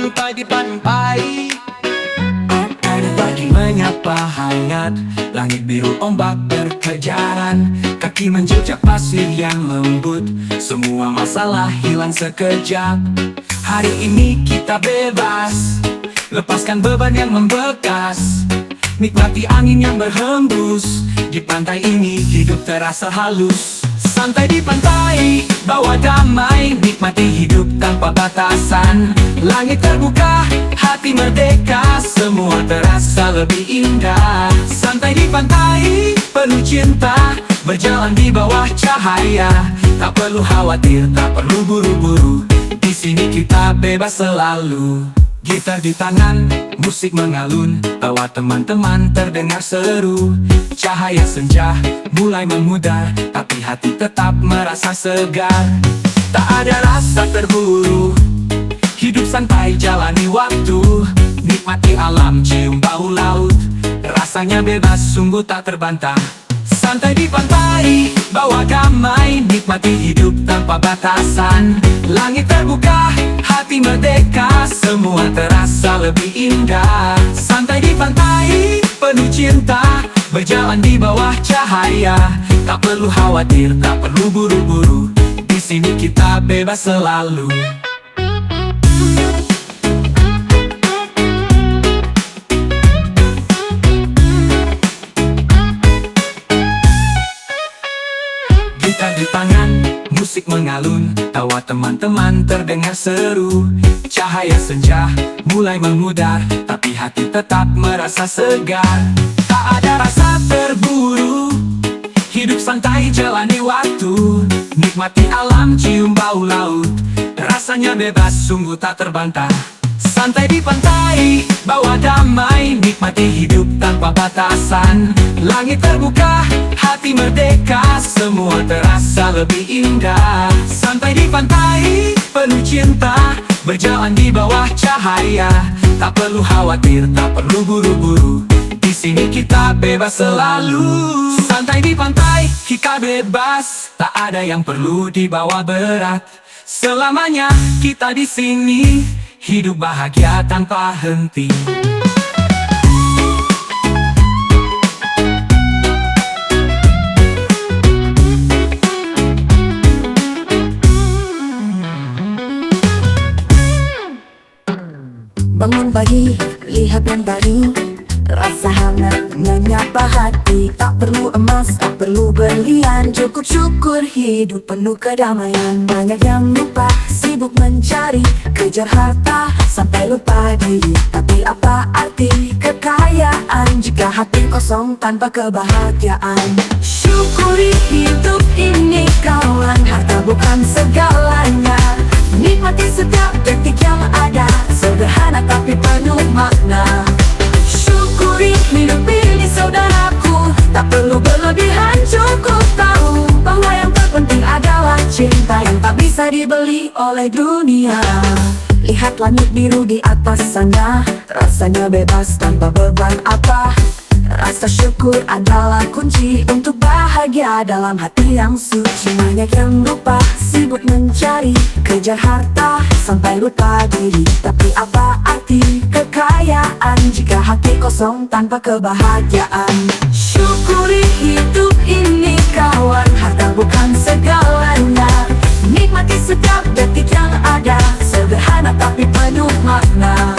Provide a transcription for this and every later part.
sampai di pantai. Ada pagi menyapa hangat, langit biru ombak berkejaran, kaki menjejak pasir yang lembut, semua masalah hilang sekejap. Hari ini kita bebas, lepaskan beban yang membekas, nikmati angin yang berhembus. Di pantai ini hidup terasa halus. Santai di pantai, bawa damai, nikmati hidup tanpa batasan. Langit terbuka, hati merdeka, semua terasa lebih indah. Santai di pantai, penuh cinta, berjalan di bawah cahaya. Tak perlu khawatir, tak perlu buru-buru, di sini kita bebas selalu. Gitar di tangan, musik mengalun, tawa teman-teman terdengar seru. Cahaya senja mulai memudar, tapi hati tetap merasa segar. Tak ada rasa terburu, hidup santai jalani waktu, nikmati alam cium bau laut, rasanya bebas sungguh tak terbantah. Santai di pantai, bawa damai, nikmati hidup tanpa batasan. Langit terbuka, hati merdeka, semua terasa lebih indah. Santai di pantai, penuh cinta, berjalan di bawah cahaya. Tak perlu khawatir, tak perlu buru-buru, di sini kita bebas selalu. Gitar di tangan, musik mengalun, tawa teman-teman terdengar seru. Cahaya senja mulai memudar, tapi hati tetap merasa segar. Tak ada rasa terburu, hidup santai jalani waktu, nikmati alam cium bau laut, rasanya bebas sungguh tak terbantah. Santai di pantai, bawa damai, nikmati hidup tanpa batasan. Langit terbuka, hati merdeka, semua terasa lebih indah. Santai di pantai, penuh cinta, berjalan di bawah cahaya. Tak perlu khawatir, tak perlu buru-buru, di sini kita bebas selalu. Santai di pantai, kita bebas, tak ada yang perlu dibawa berat. Selamanya kita di sini, hidup bahagia tanpa henti. Bangun pagi, lihat yang baru, rasa hangat menyapa hati. Tak perlu emas, tak perlu berlian, cukup syukur hidup penuh kedamaian. Banyak yang lupa, sibuk mencari, kejar harta sampai lupa diri. Tapi apa arti kekayaan jika hati kosong tanpa kebahagiaan? Syukuri hidup ini kawan, harta bukan segalanya. Nikmati setiap detik yang ada, sederhana tapi penuh makna. Syukuri hidup ini saudaraku, tak perlu berlebihan, cukup tahu bahwa yang terpenting adalah cinta yang tak bisa dibeli oleh dunia. Lihat langit biru di atas sana, rasanya bebas tanpa beban apa. Rasa syukur adalah kunci untuk bahagia dalam hati yang suci. Banyak yang lupa, sibuk mencari, kejar harta sampai lupa diri. Tapi apa arti kekayaan jika hati kosong tanpa kebahagiaan? Syukuri hidup ini kawan, harta bukan segalanya. Nikmati setiap detik yang ada, sederhana tapi penuh makna.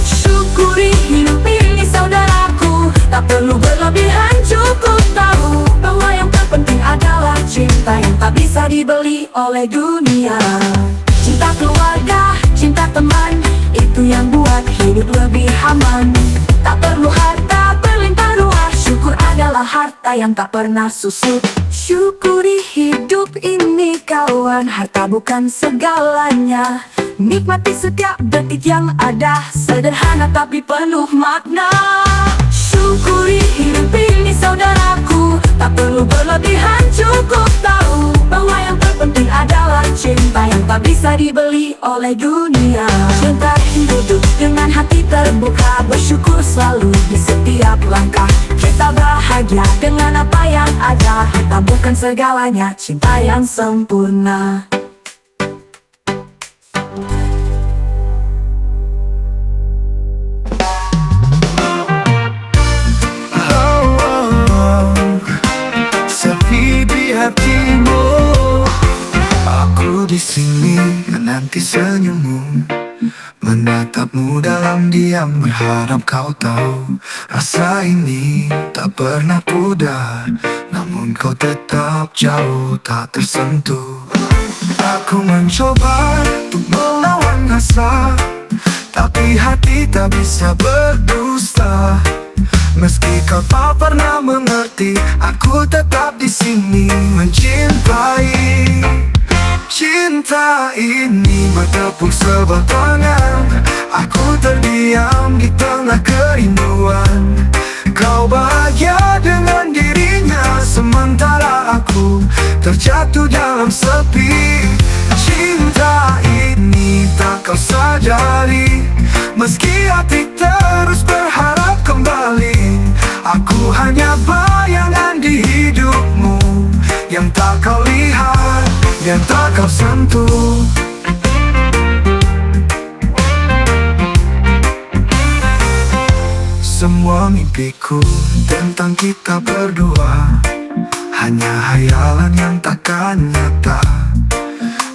Syukuri hidup ini saudaraku, tak perlu berlebihan, cukup tahu bahwa yang terpenting adalah cinta yang tak bisa dibeli oleh dunia. Cinta keluarga, cinta teman, itu yang buat hidup lebih aman. Tak perlu harta berlimpah ruah, syukur adalah harta yang tak pernah susut. Syukuri hidup ini kawan, harta bukan segalanya. Nikmati setiap detik yang ada, sederhana tapi penuh makna. Syukuri hidup ini saudaraku, tak perlu berlebihan, cukup tahu bahwa yang terpenting adalah cinta yang tak bisa dibeli oleh dunia. Cinta hidup dengan hati terbuka, bersyukur selalu di setiap langkah. Kita bahagia dengan apa yang ada, harta bukan segalanya, cinta yang sempurna. menanti senyummu, menatapmu dalam diam, berharap kau tahu rasa ini tak pernah pudar. Namun kau tetap jauh, tak tersentuh. Aku mencoba untuk melawan rasa, tapi hati tak bisa berdusta. Meski kau tak pernah mengerti, aku tetap di sini mencintai. Cinta ini bertepuk sebelah tangan, aku terdiam di tengah kerinduan. Kau bahagia dengan dirinya, sementara aku terjatuh dalam sepi. Cinta ini tak kau sadari, meski hati terus berharap kembali. Aku hanya bayangan di hidupmu, yang tak kau lihat, yang tak kau sentuh. Semua mimpiku tentang kita berdua hanya hayalan yang takkan nyata.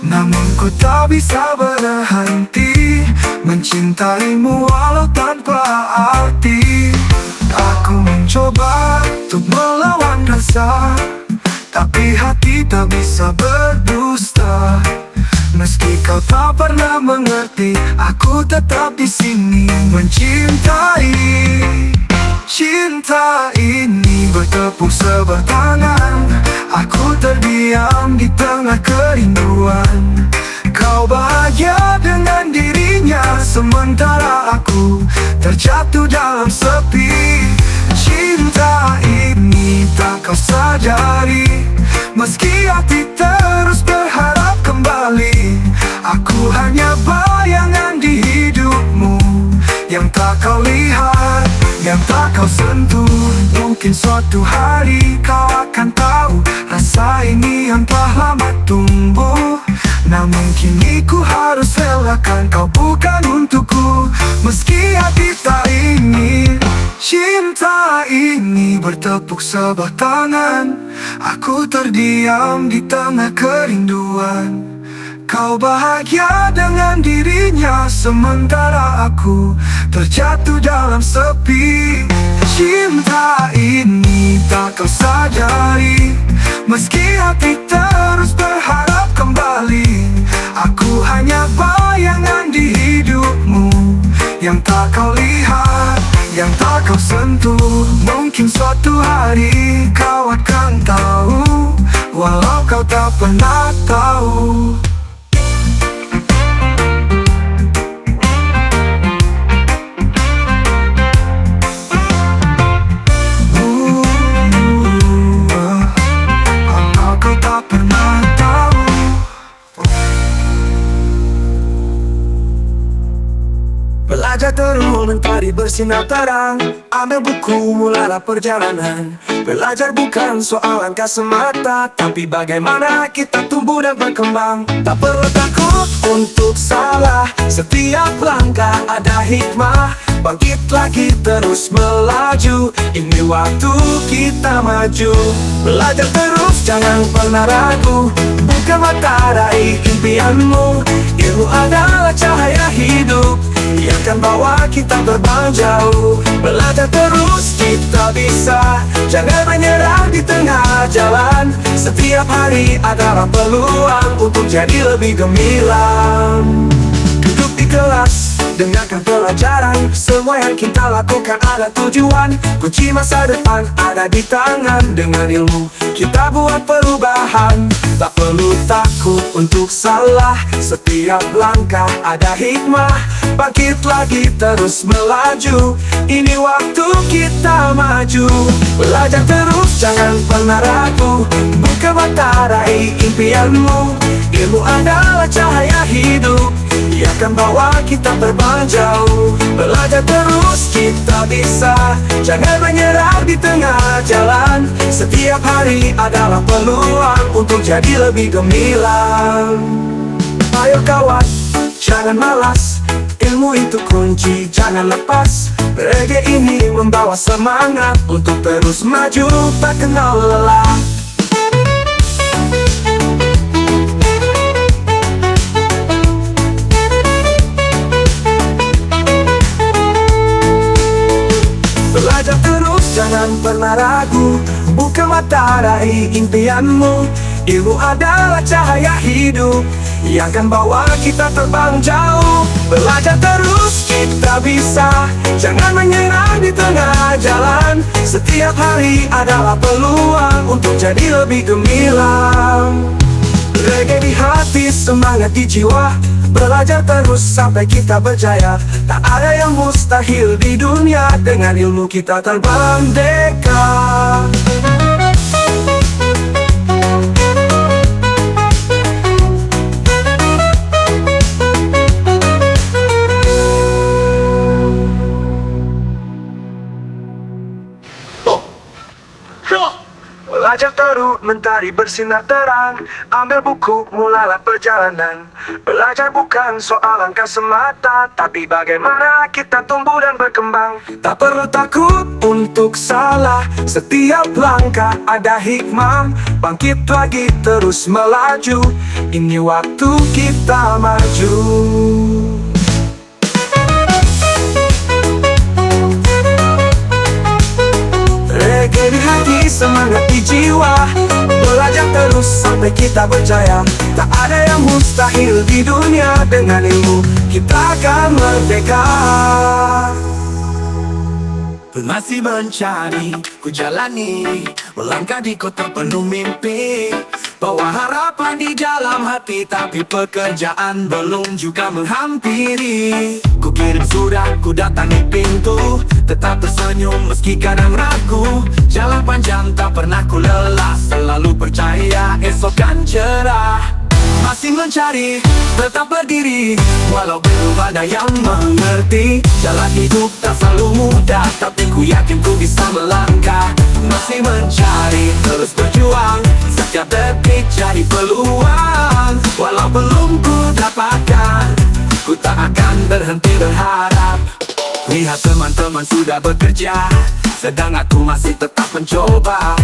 Namun ku tak bisa berhenti mencintaimu walau tanpa arti. Aku mencoba untuk melawan rasa, tapi hati tak bisa berdusta. Meski kau tak pernah mengerti, aku tetap di sini mencintai. Cinta ini bertepuk sebelah tangan, aku terdiam di tengah kerinduan. Kau bahagia dengan dirinya, sementara aku terjatuh dalam sepi. Cinta ini tak kau sadari, meski hati terus berharap kembali. Aku hanya bayangan di hidupmu, yang tak kau lihat, yang tak kau sentuh. Mungkin suatu hari kau akan tahu rasa ini yang telah lama tumbuh. Namun kini ku harus relakan, kau bukan untukku, meski hati tak ingin. Cinta ini bertepuk sebelah tangan, aku terdiam di tengah kerinduan. Kau bahagia dengan dirinya, sementara aku terjatuh dalam sepi. Cinta ini tak kau sadari, meski hati terus berharap kembali. Aku hanya bayangan di hidupmu, yang tak kau lihat, yang tak kau sentuh. Mungkin suatu hari kau akan tahu, walau kau tak pernah tahu. Belajar terus mentari bersinar terang, ambil buku mulailah perjalanan. Belajar bukan soal angka semata, tapi bagaimana kita tumbuh dan berkembang. Tak perlu takut untuk salah, setiap langkah ada hikmah. Bangkit lagi terus melaju, ini waktu kita maju. Belajar terus jangan pernah ragu, buka mata raih impianmu. Ilmu adalah cahaya hidup yang akan bawa kita terbang jauh. Belajar terus kita bisa, jangan menyerah di tengah jalan. Setiap hari adalah peluang untuk jadi lebih gemilang. Duduk di kelas, dengarkan pelajaran, semua yang kita lakukan ada tujuan. Kunci masa depan ada di tangan, dengan ilmu kita buat perubahan. Tak perlu takut untuk salah, setiap langkah ada hikmah. Bangkit lagi terus melaju, ini waktu kita maju. Belajar terus jangan pernah ragu, buka mata raih impianmu. Ilmu adalah cahaya hidup yang akan bawa kita terbang jauh. Belajar terus kita bisa, jangan menyerah di tengah jalan. Setiap hari adalah peluang untuk jadi lebih gemilang. Ayo kawan, jangan malas, ilmu itu kunci, jangan lepas. Reggae ini membawa semangat untuk terus maju, tak kenal lelah. jangan pernah ragu. Buka mata, raih impianmu. Ilmu adalah cahaya hidup yang akan bawa kita terbang jauh. Belajar terus kita bisa, jangan menyerah di tengah jalan. Setiap hari adalah peluang untuk jadi lebih gemilang. Reggae di hati, semangat di jiwa. Belajar terus sampai kita berjaya. Tak ada yang mustahil di dunia, dengan ilmu kita terbang merdeka. Belajar terus, mentari bersinar terang. Ambil buku, mulailah perjalanan. Belajar bukan soal angka semata, tapi bagaimana kita tumbuh dan berkembang. Tak perlu takut untuk salah, setiap langkah ada hikmah. Bangkit lagi, terus melaju. Ini waktu kita maju. Reggae di hati, semangat di jiwa. Belajar terus sampai kita berjaya. Tak ada yang mustahil di dunia, dengan ilmu kita akan merdeka. Masih mencari, ku jalani, melangkah di kota penuh mimpi. Bawa harapan di dalam hati, tapi pekerjaan belum juga menghampiri. Ku kirim surat, ku datangi pintu, tetap tersenyum meski kadang ragu. Jalan panjang tak pernah ku lelah, selalu percaya esok kan cerah. Masih mencari, tetap berdiri, walau belum ada yang mengerti. Jalan hidup tak selalu mudah, tapi ku yakin ku bisa melangkah. Masih mencari, terus berjuang, setiap detik jadi peluang. Walau belum ku dapatkan, ku tak akan berhenti berharap. Lihat teman-teman sudah bekerja, sedang aku masih tetap mencoba.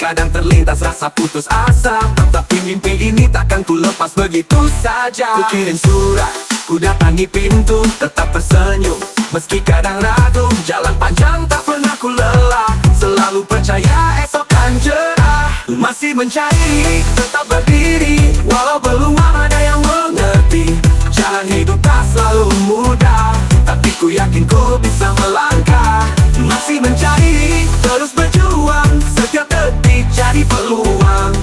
Kadang terlintas rasa putus asa, tapi mimpi ini takkan ku lepas begitu saja. Ku kirim surat, ku datangi pintu, tetap tersenyum meski kadang ragu. Jalan panjang tak pernah ku lelah, selalu percaya esok kan cerah. Masih mencari, tetap berdiri, walau belum ada yang mengerti. Jalan hidup tak selalu mudah, tapi ku yakin ku bisa melangkah. Masih mencari, terus berjuang, setiap detik jadi peluang.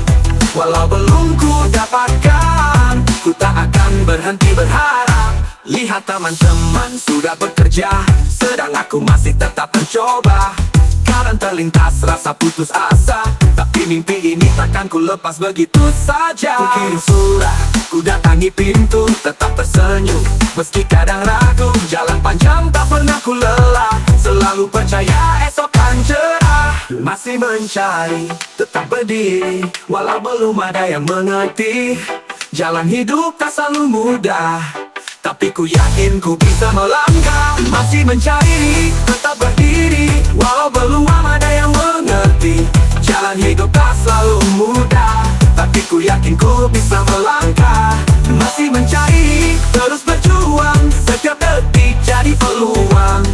Walau belum ku dapatkan, ku tak akan berhenti berharap. Lihat teman-teman sudah bekerja, sedang aku masih tetap mencoba. Kadang terlintas rasa putus asa, tapi mimpi ini takkan ku lepas begitu saja. Ku kirim surat, ku datangi pintu, tetap tersenyum meski kadang ragu. Jalan panjang tak pernah ku lelah, selalu percaya esok kan cerah. Masih mencari, tetap berdiri, walau belum ada yang mengerti. Jalan hidup tak selalu mudah, tapi ku yakin ku bisa melangkah. Masih mencari, tetap berdiri, walau belum ada yang mengerti. Jalan hidup tak selalu mudah, tapi ku yakin ku bisa melangkah. Masih mencari, terus berjuang, setiap detik jadi peluang.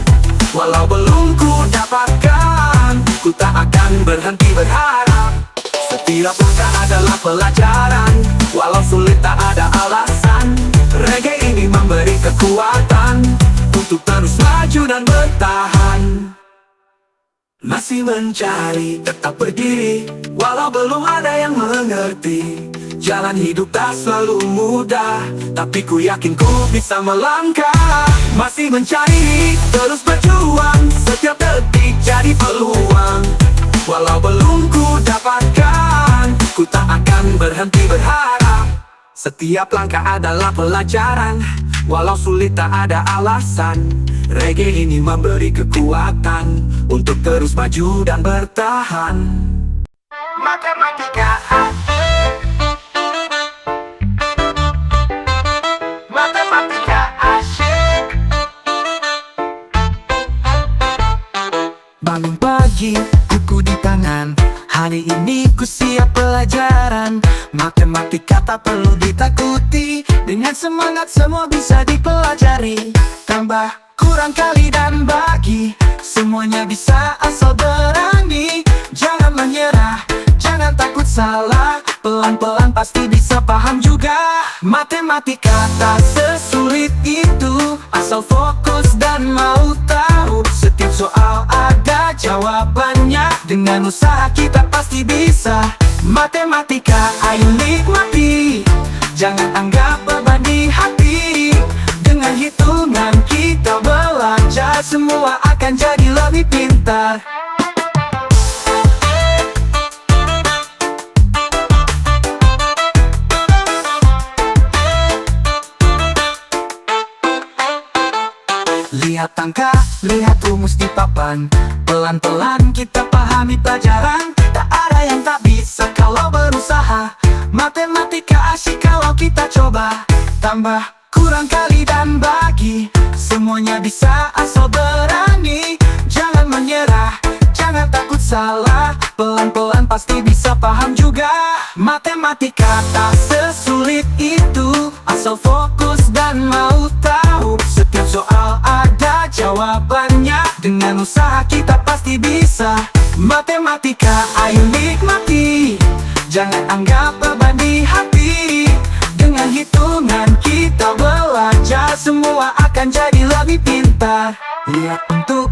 Walau belum ku dapatkan, ku tak akan berhenti berharap. Setiap langkah adalah pelajaran, walau sulit tak ada alasan. Reggae ini memberi kekuatan untuk terus maju dan bertahan. Masih mencari, tetap berdiri, walau belum ada yang mengerti. Jalan hidup tak selalu mudah, tapi ku yakin ku bisa melangkah. Masih mencari, terus berjuang, setiap detik jadi peluang. Walau belum ku dapatkan, ku tak akan berhenti berharap. Setiap langkah adalah pelajaran, walau sulit tak ada alasan. Reggae ini memberi kekuatan untuk terus maju dan bertahan. Matematika, matematika asyik. Bangun pagi, buku di tangan, hari ini ku siap pelajaran. Matematika tak perlu ditakuti, dengan semangat semua bisa dipelajari. Tambah, kurang kali dan bagi, semuanya bisa asal berani. Jangan menyerah, jangan takut salah, pelan-pelan pasti bisa paham juga. Matematika tak sesulit itu, asal fokus dan mau tahu. Setiap soal ada jawabannya, dengan usaha kita pasti bisa. Matematika ayo nikmati, jangan anggap beban di hati. Dengan hitungan kita belajar, semua akan jadi lebih pintar. Lihat angka, lihat rumus di papan, pelan-pelan kita pahami pelajaran. Tak ada yang tak bisa kalau berusaha, matematika asyik kalau kita coba. Tambah, kurang kali dan bagi, semuanya bisa asal berani. Jangan menyerah, jangan takut salah, pelan-pelan pasti bisa paham juga. Matematika tak sesulit itu, asal fokus dan mau tahu. Setiap soal ada jawabannya, dengan usaha kita pasti bisa. Matematika ayo nikmati, jangan anggap beban di hati. Dengan hitungan kita belajar, semua akan jadi lebih pintar. Lihat bentuk,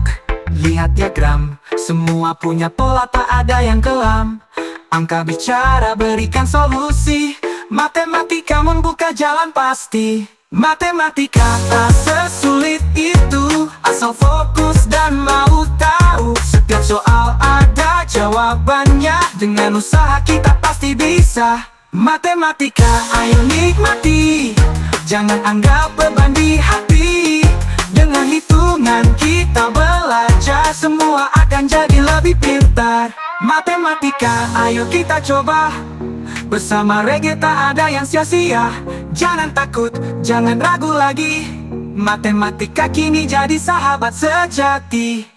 lihat diagram, semua punya pola, tak ada yang kelam. Angka bicara berikan solusi, matematika membuka jalan pasti. Matematika tak sesulit itu, asal fokus dan mau tahu. Setiap soal ada jawabannya, dengan usaha kita pasti bisa. Matematika ayo nikmati, jangan anggap beban di hati. Dengan hitungan kita belajar, semua akan jadi lebih pintar. Matematika ayo kita coba, bersama Reggae tak ada yang sia-sia. Jangan takut, jangan ragu lagi, matematika kini jadi sahabat sejati.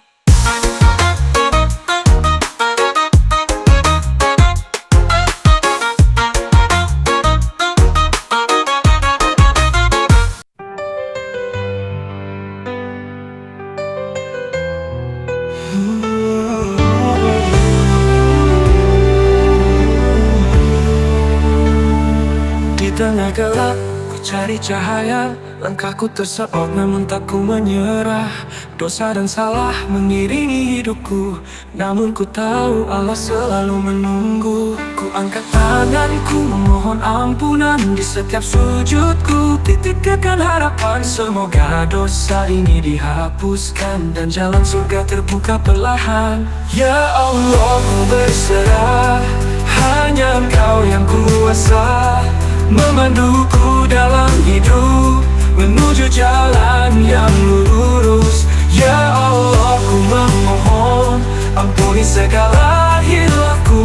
Di tengah gelap, ku cari cahaya. Langkahku tersebut namun tak ku menyerah. Dosa dan salah mengiringi hidupku, namun ku tahu Allah selalu menunggu. Ku angkat tanganku memohon ampunan, di setiap sujudku titipkan harapan. Semoga dosa ini dihapuskan, dan jalan surga terbuka perlahan. Ya Allah, ku berserah, hanya Engkau yang kuasa memanduku dalam hidup, menuju jalan yang lurus. Ya Allah, ku memohon, ampuni segala hilafku.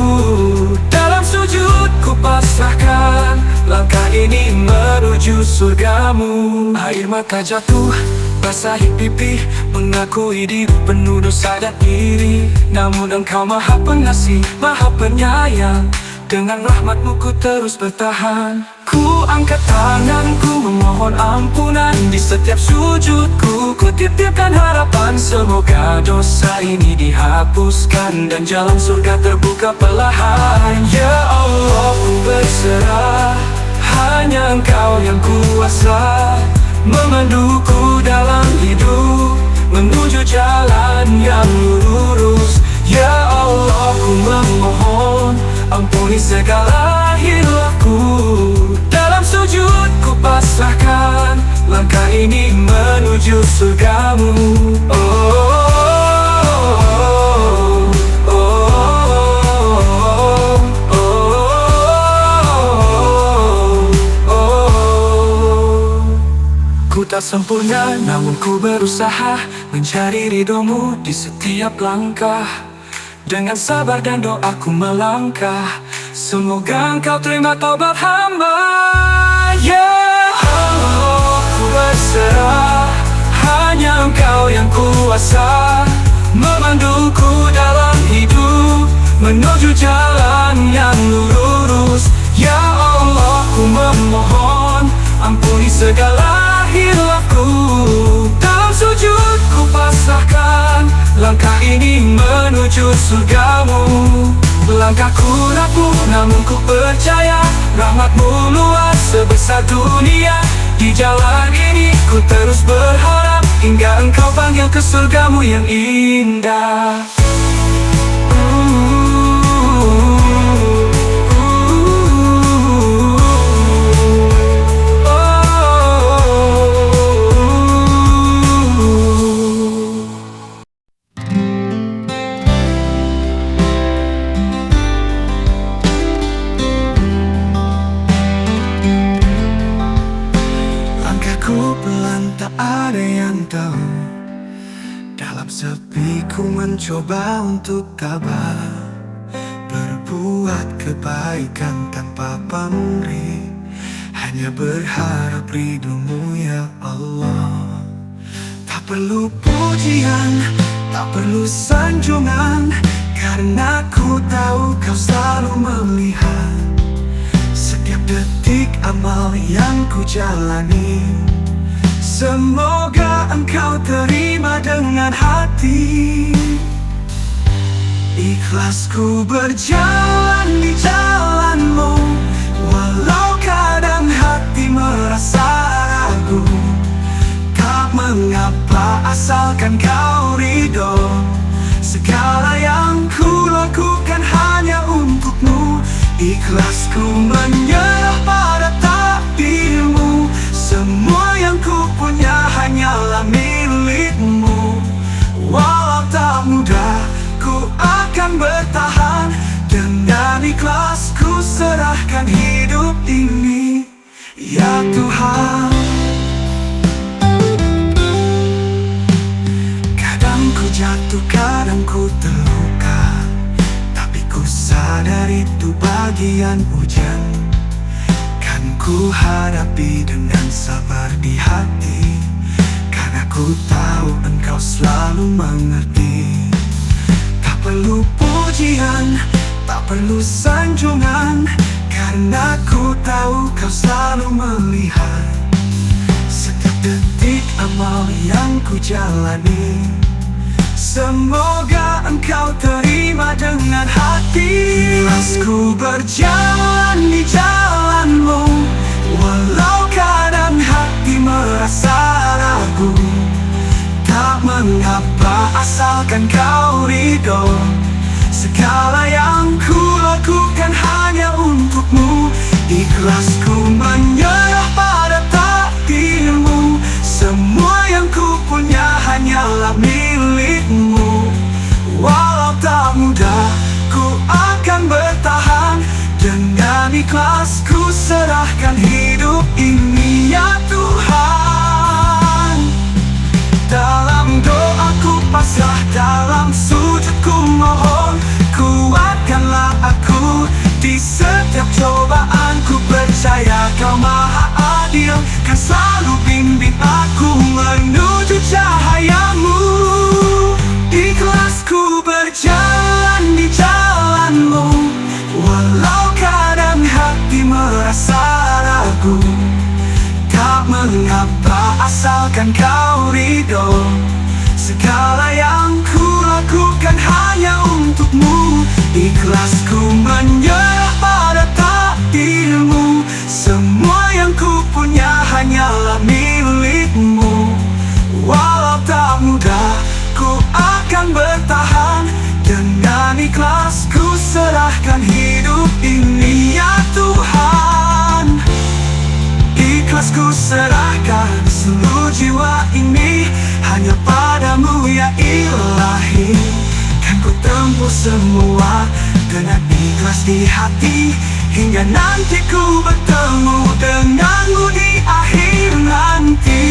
Dalam sujud ku pasrahkan langkah ini menuju surgamu. Air mata jatuh, basahi pipi, mengakui diri penuh dosa dan iri. Namun Engkau maha pengasih, maha penyayang, dengan rahmatmu ku terus bertahan. Ku angkat tanganku memohon ampunan, di setiap sujudku ku titipkan harapan. Semoga dosa ini dihapuskan, dan jalan surga terbuka perlahan. Ya Allah, ku berserah, hanya Engkau yang kuasa memanduku dalam hidup, menuju jalan yang lurus. Ya Allah, ku memohon, ampuni segala hilafku. Dalam sujud ku pasrahkan langkah ini menuju surgamu. Oh, oh, oh, oh, oh. Ku tak sempurna, namun ku berusaha mencari ridhomu di setiap langkah. Dengan sabar dan doaku melangkah, semoga Engkau terima taubat hamba. Ya Allah, ku berserah, hanya Engkau yang kuasa memanduku dalam hidup, menuju jalan yang lurus. Ya Allah, ku memohon, ampuni segala hilafku. Dalam sujud ku pasrahkan langkah menuju surgamu. Langkahku rapuh namun ku percaya, rahmatmu luas sebesar dunia. Di jalan ini ku terus berharap, hingga engkau panggil ke surgamu yang indah. Langkahku pelan tak ada yang tahu, dalam sepi ku mencoba untuk tabah, berbuat kebaikan tanpa pamrih, hanya berharap ridhomu ya Allah. Tak perlu pujian, tak perlu sanjungan, karena ku tahu kau selalu melihat setiap detik amal yang ku jalani. Semoga engkau terima dengan hati. Ikhlas ku berjalan di jalanmu, walau kadang hati merasa ragu. Tak mengapa asalkan kau ridho, segala yang ku lakukan hanya untukmu. Ikhlas ku menyerah pada takdirmu, semua yang ku punya hanyalah milikmu. Walau tak mudah, ku akan bertahan, dengan ikhlas ku serahkan hidup ini, ya Tuhan. Kadang ku jatuh, kadang ku terluka, tapi ku sadar itu bagian ujian. Kan ku hadapi dengan sabar di hati, karena ku tahu engkau selalu mengerti. Tak perlu pujian, tak perlu sanjungan, karena ku tahu kau selalu melihat setiap detik amal yang ku jalani. Semoga engkau terima dengan hati. Ikhlas ku berjalan di jalanmu, walau kadang hati merasa ragu. Tak mengapa asalkan kau ridho, segala yang ku lakukan hanya untukmu. Ikhlas ku menyerah pada takdirmu, semua yang ku punya hanyalah milikmu. Walau tak mudah, ku akan bertahan, dengan ikhlas ku serahkan hidup ini ya Tuhan. Dalam doaku pasrah, dalam sujudku mohon, kuatkanlah aku di setiap cobaan. Ku percaya kau maha adil, kan selalu bimbing aku menuju cahayamu. Ikhlas ku berjalan di jalanmu, walau kadang hati merasa ragu. Tak mengapa asalkan kau ridho, segala yang ku lakukan hanya untukmu. Ikhlas ku menyerah pada takdirmu, semua yang ku punya hanyalah milikmu. Walau tak mudah, ku akan bertahan, dengan ikhlas ku serahkan hidup ini ya Tuhan. Ikhlas ku serahkan seluruh jiwa ini hanya padamu ya Ilahi. Kan ku tempuh semua dengan ikhlas di hati, hingga nanti ku bertemu denganmu di akhir nanti.